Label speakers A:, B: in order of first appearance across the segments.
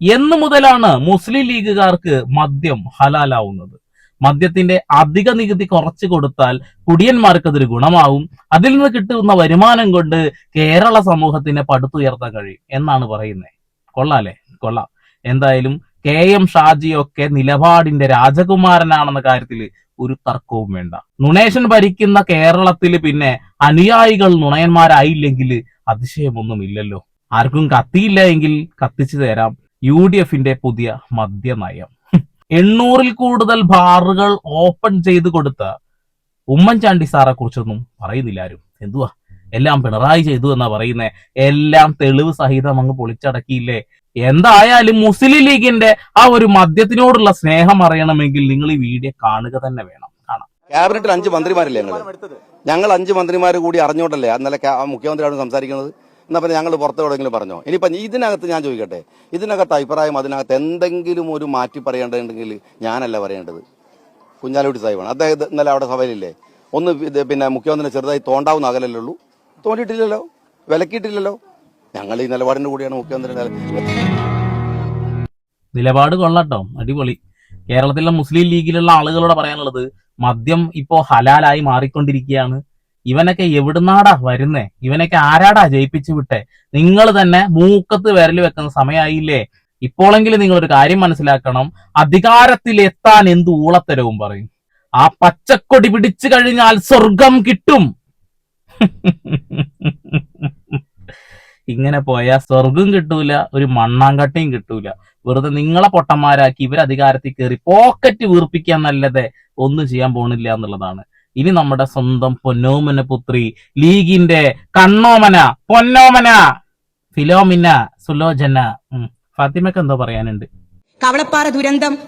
A: എന്ന് മുതലാണ് മുസ്ലിം ലീഗുകാർക്ക് മദ്യം ഹലാലാവുന്നത്? മദ്യത്തിന്റെ അധിക നികുതി കുറച്ചു കൊടുത്താൽ കുടിയന്മാർക്ക് അതൊരു ഗുണമാവും, അതിൽ നിന്ന് കിട്ടുന്ന വരുമാനം കൊണ്ട് കേരള സമൂഹത്തിനെ പടുത്തുയർത്താൻ കഴിയും എന്നാണ് പറയുന്നത്. കൊള്ളാല്ലേ? കൊള്ളാം. എന്തായാലും KM ഷാജിയൊക്കെ നിലപാടിന്റെ രാജകുമാരനാണെന്ന കാര്യത്തിൽ ഒരു തർക്കവും വേണ്ട. നുണേഷൻ ഭരിക്കുന്ന കേരളത്തിൽ പിന്നെ അനുയായികൾ നുണയന്മാരായില്ലെങ്കിൽ അതിശയമൊന്നുമില്ലല്ലോ. ആർക്കും കത്തിയില്ല എങ്കിൽ കത്തിച്ചു തരാം UDFന്റെ പുതിയ മദ്യനയം. 800-ൽ കൂടുതൽ ബാറുകൾ ഓപ്പൺ ചെയ്തു കൊടുത്ത ഉമ്മൻചാണ്ടി സാറെ കുറിച്ചൊന്നും പറയുന്നില്ല ആരും. എന്തുവാ, എല്ലാം പിണറായി ചെയ്തു എന്നാ പറയുന്നേ. എല്ലാം തെളിവ് സഹിതം അങ്ങ് പൊളിച്ചടക്കിയില്ലേ. എന്തായാലും മുസ്ലിം ലീഗിന്റെ ആ ഒരു മദ്യത്തിനോടുള്ള സ്നേഹം അറിയണമെങ്കിൽ നിങ്ങൾ ഈ വീഡിയോ കാണുക തന്നെ വേണം. കാണാം.
B: ക്യാബിനറ്റിൽ 5 മന്ത്രിമാരില്ലേ ഞങ്ങൾ 5 മന്ത്രിമാർ കൂടി അറിഞ്ഞോട്ടല്ലേ അന്നലെ മുഖ്യമന്ത്രിയോട് സംസാരിക്കുന്നത്? എന്നാ പിന്നെ ഞങ്ങൾ പുറത്ത് എവിടെയെങ്കിലും പറഞ്ഞോ? ഇനിയിപ്പം ഇതിനകത്ത് ഞാൻ ചോദിക്കട്ടെ, ഇതിനകത്ത് അഭിപ്രായം അതിനകത്ത് എന്തെങ്കിലും ഒരു മാറ്റി പറയേണ്ടതുണ്ടെങ്കിൽ ഞാനല്ല പറയേണ്ടത്, കുഞ്ഞാലിക്കുട്ടി സാഹിബാണ്. അദ്ദേഹം ഇന്നലെ അവിടെ സഭയിലില്ലേ, ഒന്ന് പിന്നെ മുഖ്യമന്ത്രിനെ ചെറുതായി തോണ്ടാവുന്ന അകലല്ലേ ഉള്ളൂ, തോണ്ടിയിട്ടില്ലല്ലോ, വിലക്കിയിട്ടില്ലല്ലോ. ഞങ്ങൾ ഈ നിലപാടിന്റെ കൂടിയാണ് മുഖ്യമന്ത്രി
A: നിലപാട് കൊള്ളട്ടോ, അടിപൊളി. കേരളത്തിലെ മുസ്ലിം ലീഗിലുള്ള ആളുകളോട് പറയാനുള്ളത്, മദ്യം ഇപ്പോ ഹലാലായി മാറിക്കൊണ്ടിരിക്കുകയാണ്. ഇവനൊക്കെ എവിടുന്നാടാ വരുന്നേ? ഇവനൊക്കെ ആരാടാ ജയിപ്പിച്ചു വിട്ടെ? നിങ്ങൾ തന്നെ മൂക്കത്ത് വിരൽ വെക്കുന്ന സമയമായില്ലേ? ഇപ്പോഴെങ്കിലും നിങ്ങൾ ഒരു കാര്യം മനസ്സിലാക്കണം, അധികാരത്തിൽ എത്താൻ എന്ത് ഊളത്തരവും പറയും. ആ പച്ചക്കൊടി പിടിച്ചു കഴിഞ്ഞാൽ സ്വർഗം കിട്ടും. ഇങ്ങനെ പോയാൽ സ്വർഗം കിട്ടൂല, ഒരു മണ്ണാങ്കട്ടയും കിട്ടൂല. വെറുതെ നിങ്ങളെ പൊട്ടന്മാരാക്കി ഇവർ അധികാരത്തിൽ കയറി പോക്കറ്റ് വീർപ്പിക്കാൻ നല്ലത് ഒന്നും ചെയ്യാൻ പോണില്ല എന്നുള്ളതാണ്. ഇനി നമ്മുടെ സ്വന്തം പൊന്നോമന പുത്രി, ലീഗിന്റെ കണ്ണോമന, പൊന്നോമന, ഫിലോമിന, സുലോചന, ഫാത്തിമക്ക് എന്തോ പറയാനുണ്ട്.
C: കവളപ്പാറ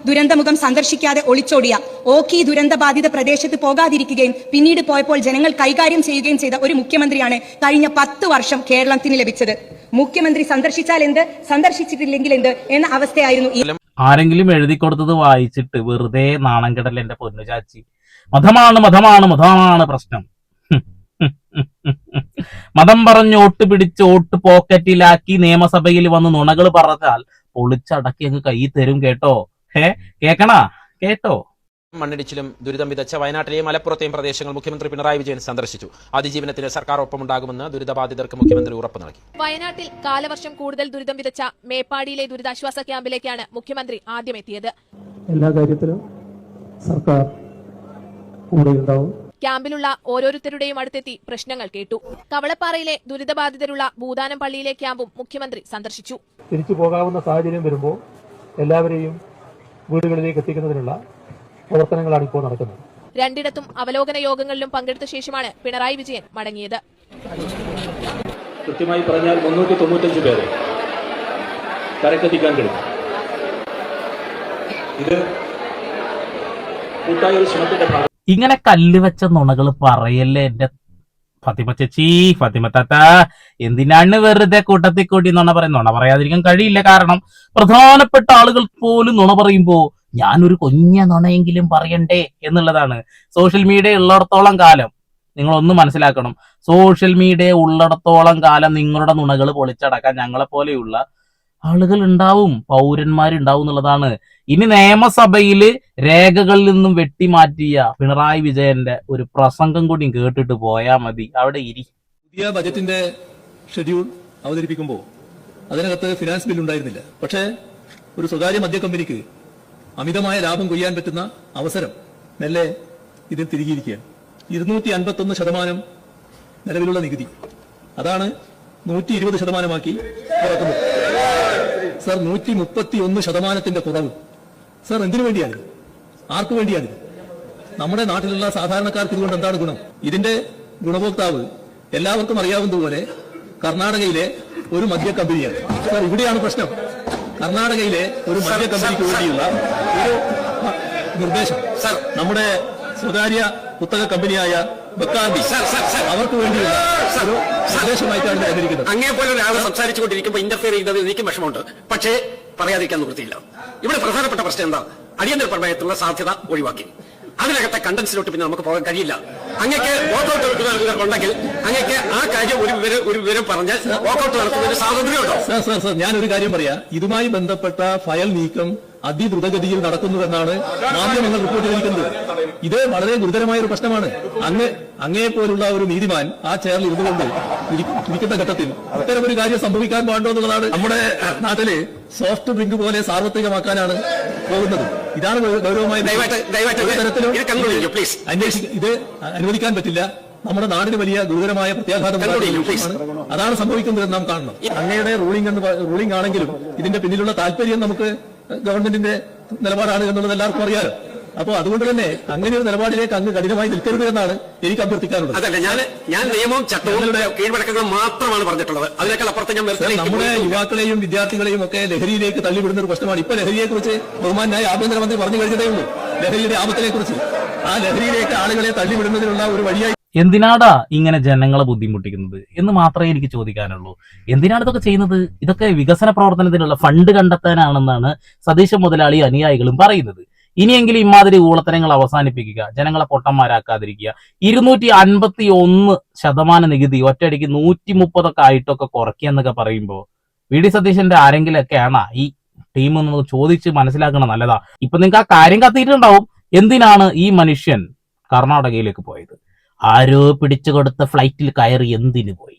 C: ദുരന്തമുഖം സന്ദർശിക്കാതെ ഒളിച്ചോടിയ, ഓഖി ദുരന്തബാധിത പ്രദേശത്ത് പോകാതിരിക്കുകയും പിന്നീട് പോയപ്പോൾ ജനങ്ങൾ കൈകാര്യം ചെയ്യുകയും ചെയ്ത ഒരു മുഖ്യമന്ത്രിയാണ് കഴിഞ്ഞ 10 വർഷം കേരളത്തിന് ലഭിച്ചത്. മുഖ്യമന്ത്രി സന്ദർശിച്ചാൽ എന്ത്, സന്ദർശിച്ചിട്ടില്ലെങ്കിൽ എന്ത് എന്ന അവസ്ഥയായിരുന്നു.
A: ആരെങ്കിലും എഴുതി കൊടുത്തത് വായിച്ചിട്ട് വെറുതെ നാണം കെടൽ എന്റെ പൊന്നു ചാച്ചി. മതമാണ് പ്രശ്നം. മതം പറഞ്ഞ് വോട്ട് പിടിച്ച് വോട്ട് പോക്കറ്റിലാക്കി നിയമസഭയിൽ വന്ന് നുണകൾ പറഞ്ഞാൽ പൊളിച്ചടക്കി അങ്ങ് കൈ തരും. കേട്ടോ? കേട്ടോ?
D: മണ്ണിടിച്ചിലും ദുരിതം വിതച്ച വയനാട്ടിലെയും മലപ്പുറത്തെയും പ്രദേശങ്ങൾ മുഖ്യമന്ത്രി പിണറായി വിജയൻ സന്ദർശിച്ചു. അതിജീവനത്തിന് സർക്കാർ ഒപ്പമുണ്ടാകുമെന്ന് ദുരിതബാധിതർക്ക് മുഖ്യമന്ത്രി ഉറപ്പ് നൽകി.
E: വയനാട്ടിൽ കാലവർഷം കൂടുതൽ ദുരിതം വിതച്ച മേപ്പാടിയിലെ ദുരിതാശ്വാസ ക്യാമ്പിലേക്കാണ് മുഖ്യമന്ത്രി ആദ്യം എത്തിയത്.
F: എല്ലാ കാര്യത്തിലും സർക്കാർ കൂടെയുണ്ടാവും.
E: ക്യാമ്പിലുള്ള ഓരോരുത്തരുടെയും അടുത്തെത്തി പ്രശ്നങ്ങൾ കേട്ടു. കവളപ്പാറയിലെ ദുരിതബാധിതരുള്ള ഭൂദാനം പള്ളിയിലെ ക്യാമ്പും മുഖ്യമന്ത്രി സന്ദർശിച്ചു.
F: തിരിച്ചു പോകാവുന്ന സാഹചര്യം വരുമ്പോൾ എല്ലാവരെയും വീടുകളിലേക്ക് എത്തിക്കുന്നതിനുള്ള പ്രവർത്തനങ്ങളാണ് ഇപ്പോൾ നടക്കുന്നത്.
E: രണ്ടിടത്തും അവലോകന യോഗങ്ങളിലും പങ്കെടുത്ത ശേഷമാണ് പിണറായി വിജയൻ മടങ്ങിയത്.
F: കൃത്യമായി പറഞ്ഞാൽ 395 പേരെ കരക്കെത്തിക്കാൻ കഴിയും. ഇത് കൂട്ടായ ഒരു ശ്രമത്തിന്റെ ഭാഗം.
A: ഇങ്ങനെ കല്ല് വെച്ച നുണകൾ പറയല്ലേ എന്റെ ഫാത്തിമ ചേച്ചി, ഫാത്തിമ താത്ത. എന്തിനാണ് വെറുതെ കൂട്ടത്തിൽ കൂട്ടി നുണ പറയുന്നത്? നുണ പറയാതിരിക്കാൻ കഴിയില്ല. കാരണം പ്രധാനപ്പെട്ട ആളുകൾ പോലും നുണ പറയുമ്പോ ഞാനൊരു കൊഞ്ഞ നുണയെങ്കിലും പറയണ്ടേ എന്നുള്ളതാണ്. സോഷ്യൽ മീഡിയ ഉള്ളിടത്തോളം കാലം നിങ്ങൾ ഒന്ന് മനസ്സിലാക്കണം, സോഷ്യൽ മീഡിയ ഉള്ളിടത്തോളം കാലം നിങ്ങളുടെ നുണകൾ പൊളിച്ചടക്കാൻ ഞങ്ങളെ പോലെയുള്ള ആളുകൾ ഉണ്ടാവും, പൗരന്മാരുണ്ടാവും എന്നുള്ളതാണ്. ഇനി നിയമസഭയിൽ രേഖകളിൽ നിന്നും വെട്ടിമാറ്റിയ പിണറായി വിജയന്റെ ഒരു പ്രസംഗം കൂടി കേട്ടിട്ട് പോയാൽ മതി. അവിടെ
G: പുതിയ ബജറ്റിന്റെ ഷെഡ്യൂൾ അവതരിപ്പിക്കുമ്പോൾ അതിനകത്ത് ഫിനാൻസ് ബിൽ ഉണ്ടായിരുന്നില്ല. പക്ഷേ ഒരു സ്വകാര്യ മദ്യ കമ്പനിക്ക് അമിതമായ ലാഭം കൊയ്യാൻ പറ്റുന്ന അവസരം മെല്ലെ ഇതിൽ തിരികിയിരിക്കുകയാണ്. 251% നിലവിലുള്ള നികുതി, അതാണ് 120%ആക്കി കുറക്കുന്നത്. സർ, 131% കുറവ്. സർ, എന്തിനു വേണ്ടിയാണ്? ആർക്കു വേണ്ടിയാണ്? നമ്മുടെ നാട്ടിലുള്ള സാധാരണക്കാർക്ക് ഇതുകൊണ്ട് എന്താണ് ഗുണം? ഇതിന്റെ ഗുണഭോക്താവ് എല്ലാവർക്കും അറിയാവുന്നതുപോലെ കർണാടകയിലെ ഒരു മദ്യ കമ്പനിയാണ്. സർ, ഇവിടെയാണ് പ്രശ്നം. കർണാടകയിലെ ഒരു മദ്യ കമ്പനിക്ക് വേണ്ടിയുള്ള ഒരു നിർദ്ദേശം സർ, നമ്മുടെ സ്വകാര്യ പുസ്തക കമ്പനിയായ ബക്കാർഡി അവർക്ക് വേണ്ടിയുള്ള ഒരു നിർദ്ദേശമായിട്ടാണ് തന്നിരിക്കുന്നത്.
H: അങ്ങേപോലെ ഒരാൾ സംസാരിച്ചുകൊണ്ടിരിക്കുമ്പോൾ ഇന്റർഫിയർ ചെയ്യുന്നത് എനിക്ക് വിഷമമുണ്ട്, പക്ഷേ പറയാതിരിക്കാൻ നിവൃത്തിയില്ല. ഇവിടെ പ്രധാനപ്പെട്ട പ്രശ്നം എന്താ? അടിയന്തര പ്രമേയത്തിലുള്ള സാധ്യത ഒഴിവാക്കി. അതിനകത്തെ കണ്ടൻസിലോട്ട് പിന്നെ നമുക്ക് പോകാൻ കഴിയില്ല. അങ്ങക്ക് വോക്കൌട്ട് ഉണ്ടെങ്കിൽ അങ്ങക്ക് ആ കാര്യം ഒരു വിവരം പറഞ്ഞാൽ വോക്കൌട്ട് നടത്തുന്നതിന് സ്വാതന്ത്ര്യമുണ്ടോ?
G: സർ ഞാനൊരു കാര്യം പറയാം. ഇതുമായി ബന്ധപ്പെട്ട ഫയൽ നീക്കം അതിദ്രുതഗതിയിൽ നടക്കുന്നുവെന്നാണ് മാധ്യമങ്ങൾ റിപ്പോർട്ട് ചെയ്തിരിക്കുന്നത്. ഇത് വളരെ ഗുരുതരമായ ഒരു പ്രശ്നമാണ്. അങ്ങേ പോലുള്ള ഒരു നീതിമാൻ ആ ചെയറിൽ ഇരുന്നുകൊണ്ട് ഇരിക്കുന്ന ഘട്ടത്തിൽ ഇത്തരമൊരു കാര്യം സംഭവിക്കാൻ പാടുണ്ടോ എന്നുള്ളതാണ്. നമ്മുടെ നാട്ടില് സോഫ്റ്റ് ഡ്രിങ്ക് പോലെ സാർവത്രികമാക്കാനാണ് പോകുന്നത്. ഇതാണ് ഗൗരവമായ തരത്തിലും ഇത് അനുവദിക്കാൻ പറ്റില്ല. നമ്മുടെ നാടിന് വലിയ ഗുരുതരമായ പ്രത്യാഘാതം അതാണ് സംഭവിക്കുന്നതെന്ന് നാം കാണണം. അങ്ങയുടെ റൂളിംഗ് ആണെങ്കിലും ഇതിന്റെ പിന്നിലുള്ള താല്പര്യം നമുക്ക് ഗവൺമെന്റിന്റെ നിലപാടാണ് എന്നുള്ളത് എല്ലാവർക്കും അറിയാലോ. അപ്പോൾ അതുകൊണ്ട് തന്നെ അങ്ങനെ ഒരു നിലപാടിലേക്ക് അങ്ങ് കഠിനമായി നിൽക്കരുത് എന്നാണ് എനിക്ക് അഭ്യർത്ഥിക്കാനുള്ളത്.
H: അതല്ല, ഞാൻ നിയമവും ചട്ടവും കീഴ്വഴക്കങ്ങളും മാത്രമാണ് പറഞ്ഞിട്ടുള്ളത്. അതിനേക്കാൾ അപ്പുറത്ത് ഞാൻ
G: നമ്മുടെ യുവാക്കളെയും വിദ്യാർത്ഥികളെയും ഒക്കെ ലഹരിയിലേക്ക് തള്ളിവിടുന്ന ഒരു പ്രശ്നമാണ്. ഇപ്പൊ ലഹരിയെ കുറിച്ച് ബഹുമാനായ ആഭ്യന്തരമന്ത്രി പറഞ്ഞു കഴിഞ്ഞതേ ഉള്ളൂ, ലഹരിയുടെ ആപത്തിനെ കുറിച്ച്. ആ ലഹരിയിലേക്ക് ആളുകളെ തള്ളിവിടുന്നതിനുള്ള ഒരു വഴിയായി
A: എന്തിനാടാ ഇങ്ങനെ ജനങ്ങളെ ബുദ്ധിമുട്ടിക്കുന്നത് എന്ന് മാത്രമേ എനിക്ക് ചോദിക്കാനുള്ളൂ. എന്തിനാണ് ഇതൊക്കെ ചെയ്യുന്നത്? ഇതൊക്കെ വികസന പ്രവർത്തനത്തിനുള്ള ഫണ്ട് കണ്ടെത്താനാണെന്നാണ് സതീശൻ മുതലാളി അനുയായികളും പറയുന്നത്. ഇനിയെങ്കിലും ഇമാതിരി ഊളത്തരങ്ങൾ അവസാനിപ്പിക്കുക, ജനങ്ങളെ പൊട്ടന്മാരാക്കാതിരിക്കുക. 251% നികുതി ഒറ്റയടിക്ക് 130 ആയിട്ടൊക്കെ കുറയ്ക്കുക എന്നൊക്കെ പറയുമ്പോൾ വി.ഡി. സതീശന്റെ ആരെങ്കിലൊക്കെയാണ് ഈ ടീം എന്ന് ചോദിച്ച് മനസ്സിലാക്കണം. നല്ലതാ. ഇപ്പൊ നിങ്ങൾക്ക് ആ കാര്യം കത്തിയിട്ടുണ്ടാവും. എന്തിനാണ് ഈ മനുഷ്യൻ കർണാടകയിലേക്ക് പോയത്? ആരോ പിടിച്ചു കൊടുത്ത ഫ്ലൈറ്റിൽ കയറി എന്തിനു പോയി?